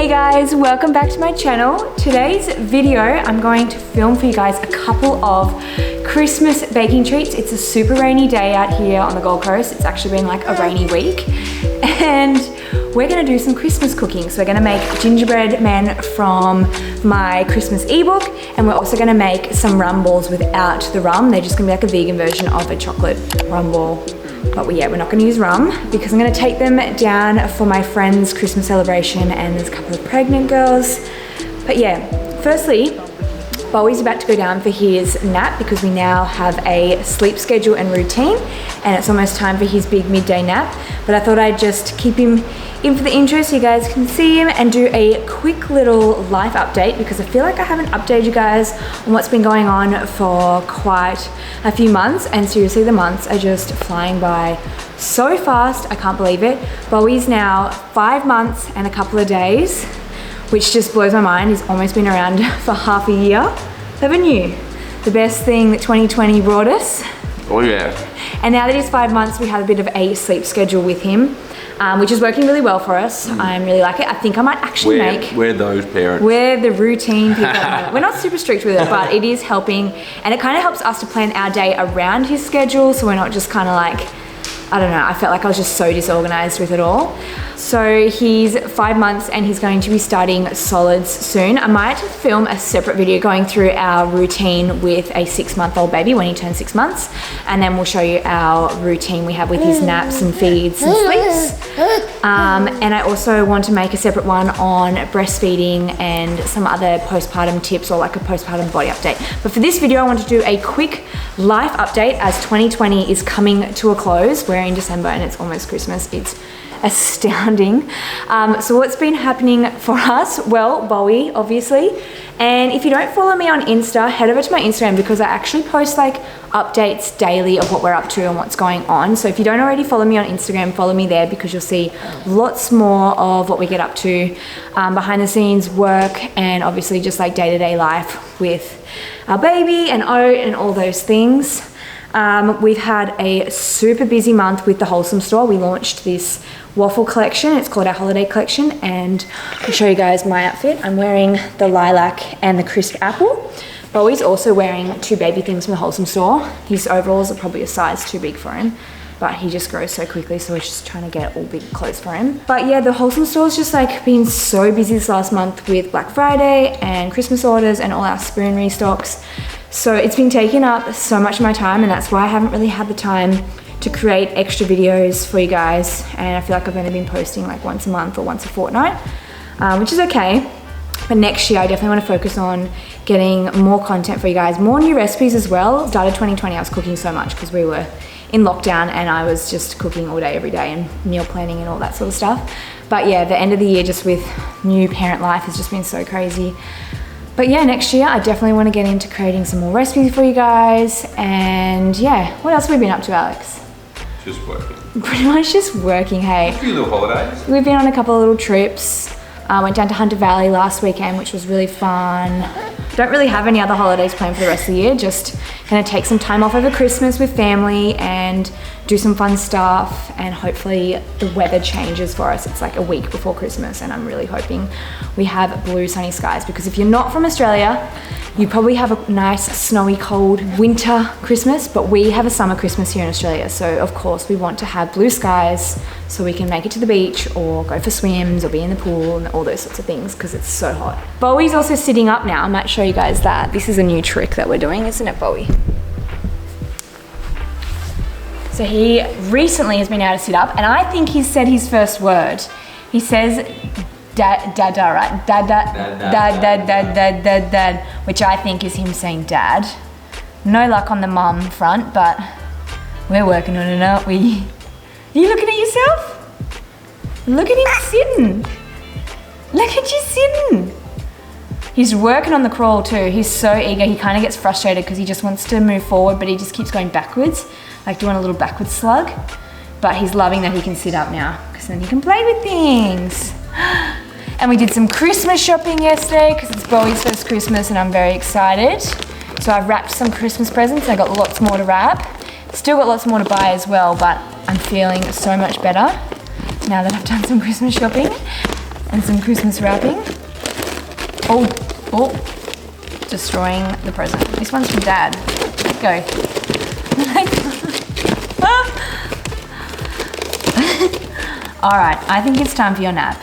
Hey guys, welcome back to my channel. Today's video, I'm going to film for you guys a couple of Christmas baking treats. It's a super rainy day out here on the Gold Coast. It's actually been like a rainy week. And we're gonna do some Christmas cooking. So we're gonna make gingerbread men from my Christmas ebook, and we're also gonna make some rum balls without the rum. They're just gonna be like a vegan version of a chocolate rum ball. But we're not gonna use rum because I'm gonna take them down for my friend's Christmas celebration, and there's a couple of pregnant girls. But yeah, firstly, Bowie's about to go down for his nap because we now have a sleep schedule and routine, and it's almost time for his big midday nap. But I thought I'd just keep him in for the intro so you guys can see him and do a quick little life update, because I feel like I haven't updated you guys on what's been going on for quite a few months, and seriously the months are just flying by so fast. I can't believe it. Bowie's now 5 months and a couple of days, which just blows my mind. He's almost been around for half a year. Haven't you? The best thing that 2020 brought us. Oh yeah. And now that he's 5 months, we have a bit of a sleep schedule with him, which is working really well for us. I really like it. I think I might actually We're those parents. We're the routine people. We're not super strict with it, but it is helping. And it kind of helps us to plan our day around his schedule, so we're not just kind of like, I don't know, I felt like I was just so disorganized with it all. So he's 5 months and he's going to be starting solids soon. I might film a separate video going through our routine with a 6-month-old baby when he turns 6 months. And then we'll show you our routine we have with his naps and feeds and sleeps. And I also want to make a separate one on breastfeeding and some other postpartum tips, or like a postpartum body update. But for this video, I want to do a quick life update as 2020 is coming to a close. We're in December and it's almost Christmas. It's astounding. So what's been happening for us? Well, Bowie, obviously. And if you don't follow me on Insta, head over to my Instagram, because I actually post like updates daily of what we're up to and what's going on. So if you don't already follow me on Instagram, follow me there, because you'll see lots more of what we get up to, behind the scenes work, and obviously just like day-to-day life with our baby and oat and all those things. We've had a super busy month with the Wholesome store. We launched this waffle collection. It's called our holiday collection, and I'll show you guys my outfit. I'm wearing the lilac and the crisp apple. Bowie's also wearing 2 baby things from the Wholesome store. His overalls are probably a size too big for him, but he just grows so quickly, so we're just trying to get all big clothes for him. But yeah, the Wholesome store's just like been so busy this last month with Black Friday and Christmas orders and all our spoon restocks. So it's been taking up so much of my time, and that's why I haven't really had the time to create extra videos for you guys. And I feel like I've only been posting like once a month or once a fortnight, which is okay. But next year I definitely want to focus on getting more content for you guys, more new recipes as well. Started 2020, I was cooking so much because we were in lockdown and I was just cooking all day, every day, and meal planning and all that sort of stuff. But yeah, the end of the year just with new parent life has just been so crazy. But yeah, next year I definitely want to get into creating some more recipes for you guys. And yeah, what else have we been up to, Alex? Just working. Pretty much just working, hey. A few little holidays. We've been on a couple of little trips. Went down to Hunter Valley last weekend, which was really fun. Don't really have any other holidays planned for the rest of the year. Just gonna take some time off over Christmas with family and do some fun stuff, and hopefully the weather changes for us. It's like a week before Christmas, and I'm really hoping we have blue sunny skies, because if you're not from Australia, you probably have a nice snowy cold winter Christmas, but we have a summer Christmas here in Australia. So of course we want to have blue skies so we can make it to the beach or go for swims or be in the pool and all those sorts of things, because it's so hot. Bowie's also sitting up now. I might show you guys that. This is a new trick that we're doing, isn't it, Bowie? So he recently has been able to sit up, and I think he's said his first word. He says dada, right? Dad, which I think is him saying dad. No luck on the mum front, but we're working on it, aren't we? Are you looking at yourself? Look at him sitting. Look at you sitting. He's working on the crawl too. He's so eager. He kind of gets frustrated because he just wants to move forward, but he just keeps going backwards, like doing a little backwards slug. But he's loving that he can sit up now, because then he can play with things. And we did some Christmas shopping yesterday because it's Bowie's first Christmas and I'm very excited. So I've wrapped some Christmas presents. I got lots more to wrap. Still got lots more to buy as well, but I'm feeling so much better now that I've done some Christmas shopping. and some Christmas wrapping. Oh, destroying the present. This one's from Dad. Go. All right, I think it's time for your nap.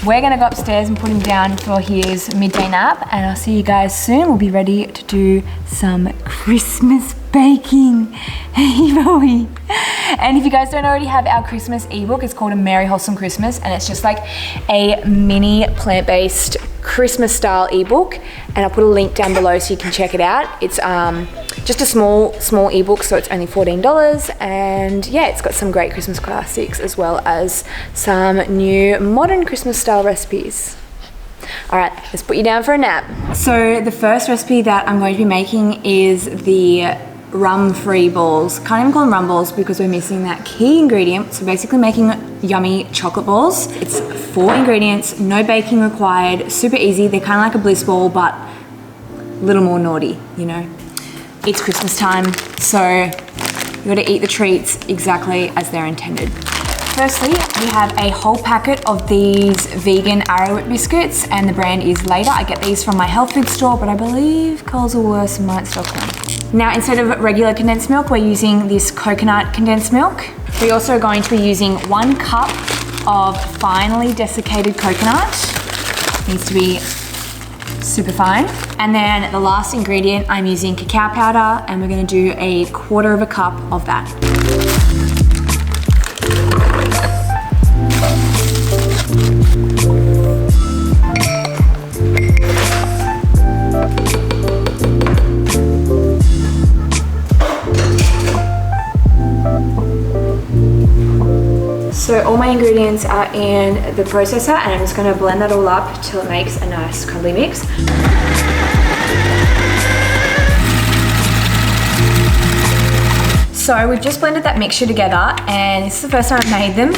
We're gonna go upstairs and put him down for his midday nap, and I'll see you guys soon. We'll be ready to do some Christmas baking. And if you guys don't already have our Christmas ebook, it's called A Merry Wholesome Christmas, and it's just like a mini plant-based Christmas style ebook, and I'll put a link down below so you can check it out. It's just a small ebook, so it's only $14, and yeah, it's got some great Christmas classics as well as some new modern Christmas style recipes. All right, let's put you down for a nap. So the first recipe that I'm going to be making is the rum-free balls. Can't even call them rum balls because we're missing that key ingredient. So basically making yummy chocolate balls. It's 4 ingredients, no baking required, super easy. They're kind of like a bliss ball, but a little more naughty, you know. It's Christmas time, so you gotta eat the treats exactly as they're intended. Firstly, we have a whole packet of these vegan Arrowroot biscuits, and the brand is Later. I get these from my health food store, but I believe Coles or Worse might stock them. Now, instead of regular condensed milk, we're using this coconut condensed milk. We're also going to be using 1 cup of finely desiccated coconut. Needs to be super fine. And then the last ingredient, I'm using cacao powder, and we're gonna do 1/4 cup of that. So all my ingredients are in the processor, and I'm just gonna blend that all up till it makes a nice crumbly mix. So we've just blended that mixture together, and this is the first time I've made them.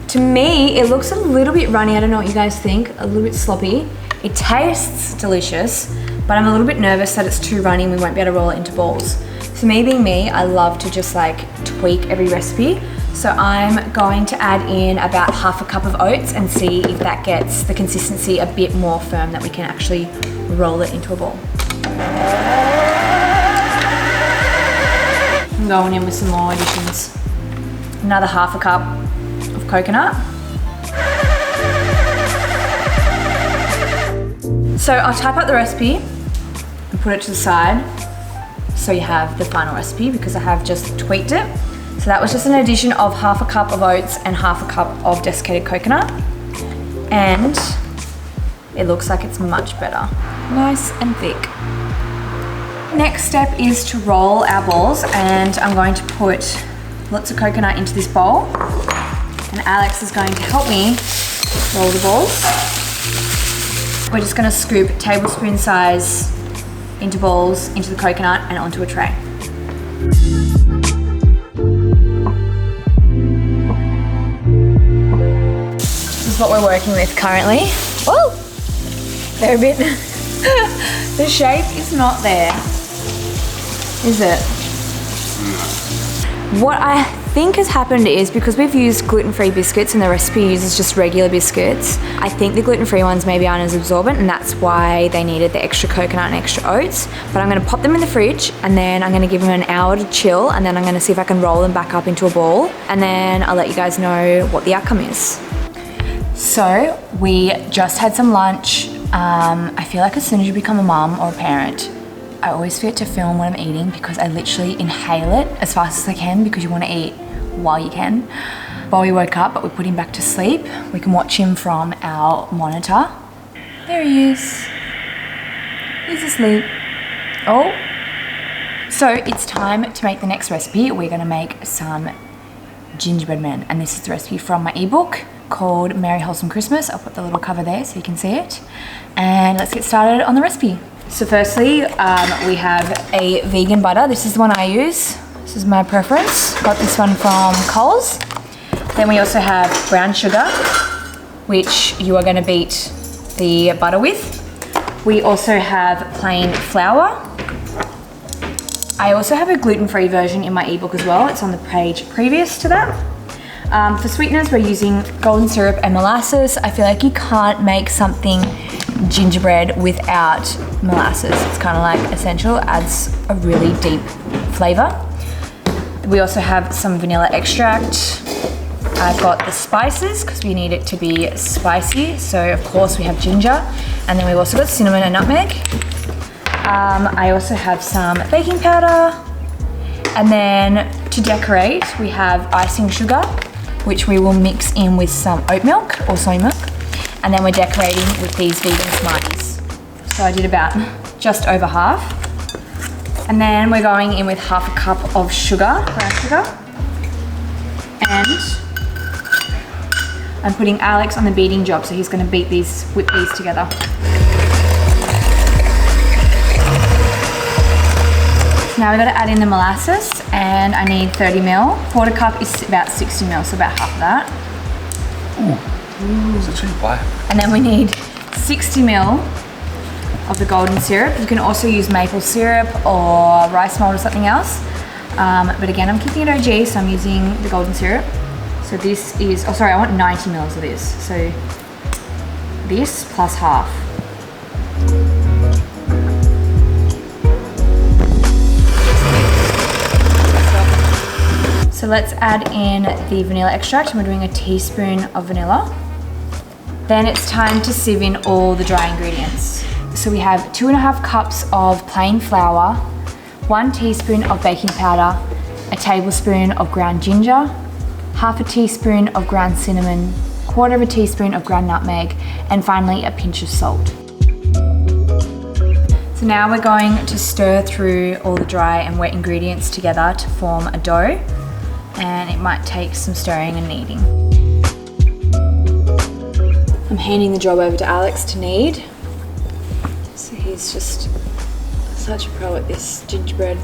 To me, it looks a little bit runny. I don't know what you guys think, a little bit sloppy. It tastes delicious, but I'm a little bit nervous that it's too runny and we won't be able to roll it into balls. So me being me, I love to just like tweak every recipe. So I'm going to add in about 1/2 cup of oats and see if that gets the consistency a bit more firm that we can actually roll it into a ball. I'm going in with some more additions. Another 1/2 cup of coconut. So I'll type up the recipe and put it to the side so you have the final recipe, because I have just tweaked it. So that was just an addition of 1/2 cup of oats and 1/2 cup of desiccated coconut. And it looks like it's much better. Nice and thick. Next step is to roll our balls, and I'm going to put lots of coconut into this bowl. And Alex is going to help me roll the balls. We're just gonna scoop tablespoon size into balls, into the coconut and onto a tray. This is what we're working with currently. Whoa! They're a bit, the shape is not there, is it? What I think has happened is, because we've used gluten-free biscuits and the recipe uses just regular biscuits, I think the gluten-free ones maybe aren't as absorbent, and that's why they needed the extra coconut and extra oats. But I'm gonna pop them in the fridge, and then I'm gonna give them an hour to chill, and then I'm gonna see if I can roll them back up into a ball, and then I'll let you guys know what the outcome is. So we just had some lunch. I feel like as soon as you become a mum or a parent, I always forget to film what I'm eating because I literally inhale it as fast as I can, because you want to eat while you can. Bowie woke up, but we put him back to sleep. We can watch him from our monitor. There he is. He's asleep. Oh. So it's time to make the next recipe. We're gonna make some gingerbread men, and this is the recipe from my ebook called Merry Wholesome Christmas. I'll put the little cover there so you can see it. And let's get started on the recipe. So firstly, we have a vegan butter. This is the one I use. This is my preference. Got this one from Coles. Then we also have brown sugar, which you are gonna beat the butter with. We also have plain flour. I also have a gluten-free version in my ebook as well. It's on the page previous to that. For sweeteners, we're using golden syrup and molasses. I feel like you can't make something gingerbread without molasses. It's kind of like essential, adds a really deep flavor. We also have some vanilla extract. I've got the spices because we need it to be spicy. So of course we have ginger, and then we've also got cinnamon and nutmeg. I also have some baking powder, and then to decorate we have icing sugar, which we will mix in with some oat milk or soy milk, and then we're decorating with these vegan Smarties. So I did about just over half, and then we're going in with half a cup of sugar, brown sugar, and I'm putting Alex on the beating job, so he's going to whip these together. Now we've got to add in the molasses, and I need 30 ml. Quarter cup is about 60 ml, so about half of that. Ooh, it's actually black. And then we need 60 ml of the golden syrup. You can also use maple syrup or rice malt or something else. But again, I'm keeping it OG, so I'm using the golden syrup. So this is, oh sorry, I want 90 ml of this. So this plus half. So let's add in the vanilla extract, and we're doing a teaspoon of vanilla. Then it's time to sieve in all the dry ingredients. So we have 2.5 cups of plain flour, 1 teaspoon of baking powder, a tablespoon of ground ginger, half a teaspoon of ground cinnamon, 1/4 teaspoon of ground nutmeg, and finally a pinch of salt. So now we're going to stir through all the dry and wet ingredients together to form a dough, and it might take some stirring and kneading. I'm handing the job over to Alex to knead. So he's just such a pro at this gingerbread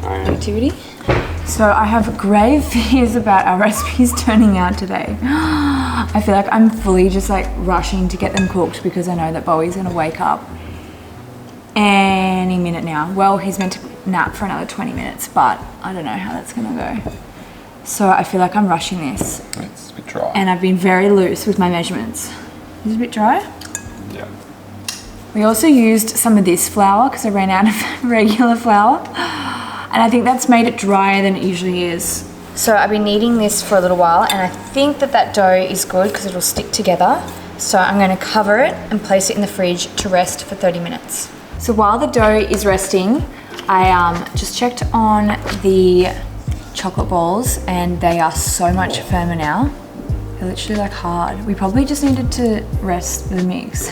activity. So I have grave fears about our recipes turning out today. I feel like I'm fully just like rushing to get them cooked because I know that Bowie's gonna wake up any minute now. Well, he's meant to nap for another 20 minutes, but I don't know how that's gonna go. So I feel like I'm rushing this. It's a bit dry. And I've been very loose with my measurements. Is it a bit dry? Yeah. We also used some of this flour because I ran out of regular flour. And I think that's made it drier than it usually is. So I've been kneading this for a little while, and I think that dough is good because it'll stick together. So I'm going to cover it and place it in the fridge to rest for 30 minutes. So while the dough is resting, I just checked on the chocolate balls, and they are so much firmer now. They're literally like hard. We probably just needed to rest the mix.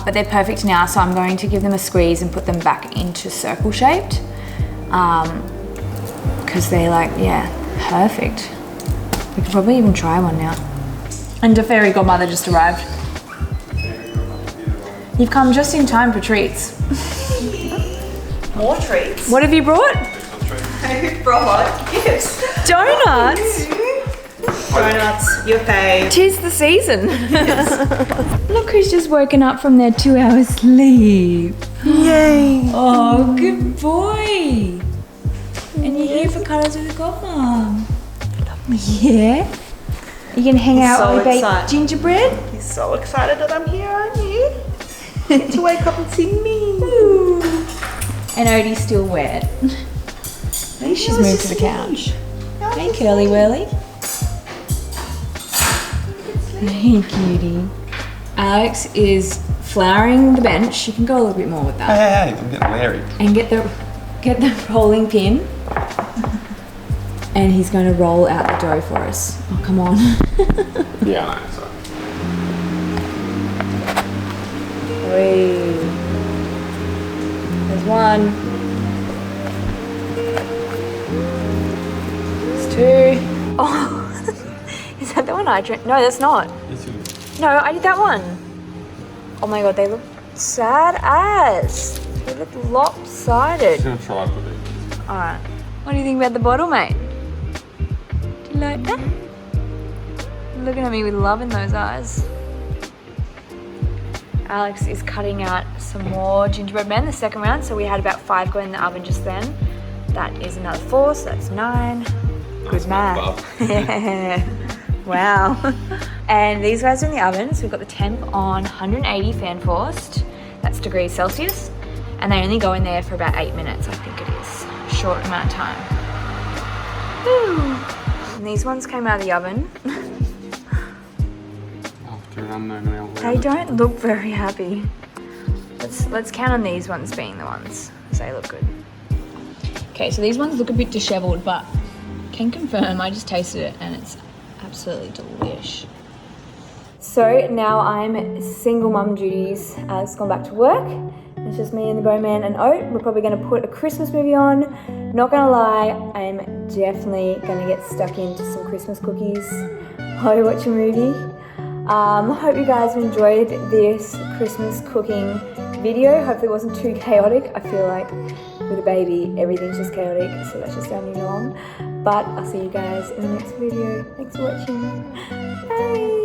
But they're perfect now, so I'm going to give them a squeeze and put them back into circle shaped. Because they're like, yeah, perfect. We could probably even try one now. And the fairy godmother just arrived. You've come just in time for treats. More treats. What have you brought? I brought gifts. Donuts. Donuts, your fave. 'Tis the season. Look who's just woken up from their 2-hour sleep. Yay. Oh, good boy. And you're here for cuddles with the godmom. Yeah. You can hang out while we bake gingerbread? He's so excited that I'm here, aren't you? Get to wake up and see me. Ooh. And Odie's still wet. I think she's moved to the couch. Hey, Curly Whirly. Hey, cutie. Alex is flouring the bench. You can go a little bit more with that. Hey, I'm getting Larry. And get the rolling pin. And he's going to roll out the dough for us. Oh, come on. Yeah, I know, so. Wait. There's one. There's two. Oh, is that the one I drank? No, that's not. No, I did that one. Oh my god, they look sad ass. They look lopsided. I'm gonna try with it. Alright. What do you think about the bottle, mate? Do you like that? Looking at me with love in those eyes. Alex is cutting out some more gingerbread men, the second round. So we had about 5 going in the oven just then. That is another 4, so that's 9. Good math. Wow. And these guys are in the oven. So we've got the temp on 180 fan forced. That's degrees Celsius. And they only go in there for about 8 minutes, I think it is. Short amount of time. Woo. And these ones came out of the oven. After an unknown amount. They don't look very happy. Let's count on these ones being the ones. So they look good. Okay, so these ones look a bit disheveled, but can confirm I just tasted it and it's absolutely delish. So now I'm single mum duties. It's gone back to work. It's just me and the Bowman and Oat. We're probably going to put a Christmas movie on. Not going to lie, I'm definitely going to get stuck into some Christmas cookies while we watch a movie. Hope you guys enjoyed this Christmas cooking video. Hopefully it wasn't too chaotic. I feel like with a baby, everything's just chaotic, so that's just our new norm. But I'll see you guys in the next video. Thanks for watching. Bye!